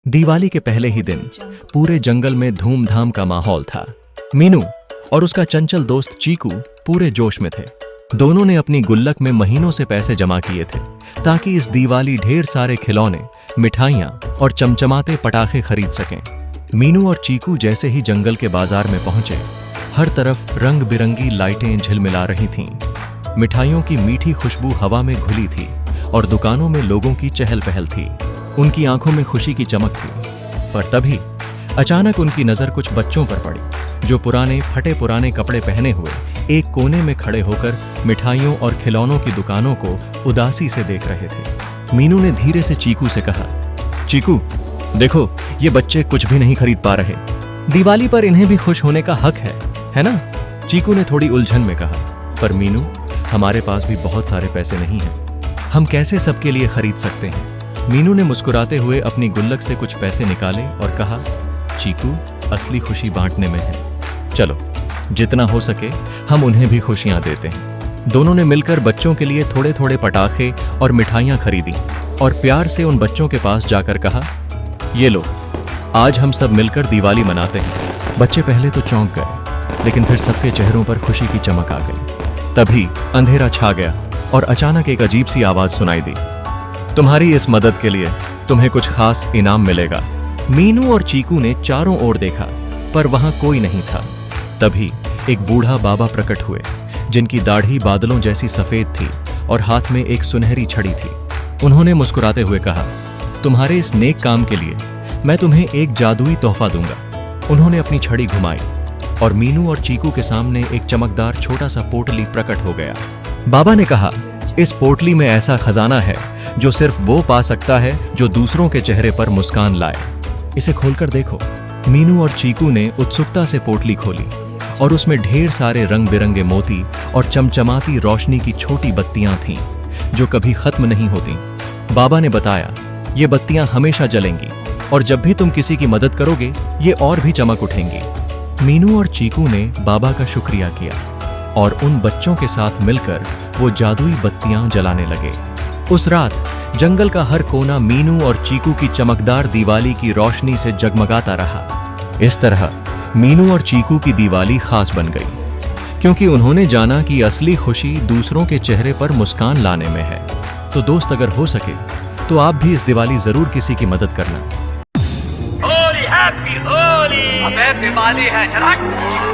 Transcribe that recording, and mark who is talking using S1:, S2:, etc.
S1: दिवाली के पहले ही दिन पूरे जंगल में धूमधाम का माहौल था। मीनू और उसका चंचल दोस्त चीकू पूरे जोश में थे। दोनों ने अपनी गुल्लक में महीनों से पैसे जमा किए थे ताकि इस दिवाली ढेर सारे खिलौने, मिठाइयाँ और चमचमाते पटाखे खरीद सकें। मीनू और चीकू जैसे ही जंगल के बाजार में पहुंचे, हर तरफ रंग बिरंगी लाइटें झिलमिला रही थीं। मिठाइयों की मीठी खुशबू हवा में घुली थी और दुकानों में लोगों की चहल पहल थी। उनकी आंखों में खुशी की चमक थी। पर तभी अचानक उनकी नजर कुछ बच्चों पर पड़ी जो पुराने फटे पुराने कपड़े पहने हुए एक कोने में खड़े होकर मिठाइयों और खिलौनों की दुकानों को उदासी से देख रहे थे। मीनू ने धीरे से चीकू से कहा, चीकू देखो, ये बच्चे कुछ भी नहीं खरीद पा रहे। दिवाली पर इन्हें भी खुश होने का हक है ना? चीकू ने थोड़ी उलझन में कहा, पर मीनू, हमारे पास भी बहुत सारे पैसे नहीं हैं। हम कैसे सबके लिए खरीद सकते हैं? मीनू ने मुस्कुराते हुए अपनी गुल्लक से कुछ पैसे निकाले और कहा, चीकू, असली खुशी बांटने में है। चलो, जितना हो सके हम उन्हें भी खुशियां देते हैं। दोनों ने मिलकर बच्चों के लिए थोड़े थोड़े पटाखे और मिठाइयां खरीदी और प्यार से उन बच्चों के पास जाकर कहा, ये लो, आज हम सब मिलकर दिवाली मनाते हैं। बच्चे पहले तो चौंक गए, लेकिन फिर सबके चेहरों पर खुशी की चमक आ गई। तभी अंधेरा छा गया और अचानक एक अजीब सी आवाज सुनाई दी, तुम्हारी इस मदद के लिए तुम्हें कुछ खास इनाम मिलेगा। मीनू और चीकू ने चारों ओर देखा, पर वहां कोई नहीं था। तभी एक बूढ़ा बाबा प्रकट हुए, जिनकी दाढ़ी बादलों जैसी सफेद थी और हाथ में एक सुनहरी छड़ी थी। उन्होंने मुस्कुराते हुए कहा, तुम्हारे इस नेक काम के लिए मैं तुम्हें एक जादुई तोहफा दूंगा। उन्होंने अपनी छड़ी घुमाई और मीनू और चीकू के सामने एक चमकदार छोटा सा पोटली प्रकट हो गया। बाबा ने कहा, इस पोटली में ऐसा खजाना है जो सिर्फ वो पा सकता है जो दूसरों के चेहरे पर मुस्कान लाए। इसे खोलकर देखो। मीनू और चीकू ने उत्सुकता से पोटली खोली और उसमें ढेर सारे रंग बिरंगे मोती और चमचमाती रोशनी की छोटी बत्तियां थीं जो कभी खत्म नहीं होती। बाबा ने बताया, ये बत्तियां हमेशा जलेंगी और जब भी तुम किसी की मदद करोगे ये और भी चमक उठेंगी। मीनू और चीकू ने बाबा का शुक्रिया किया और उन बच्चों के साथ मिलकर वो जादुई बत्तियां जलाने लगे। उस रात जंगल का हर कोना मीनू और चीकू की चमकदार दिवाली की रोशनी से जगमगाता रहा। इस तरह मीनू और चीकू की दिवाली खास बन गई, क्योंकि उन्होंने जाना कि असली खुशी दूसरों के चेहरे पर मुस्कान लाने में है। तो दोस्त, अगर हो सके तो आप भी इस दिवाली जरूर किसी की मदद करना।
S2: होली, हैप्पी होली। अबे दिवाली है, चला।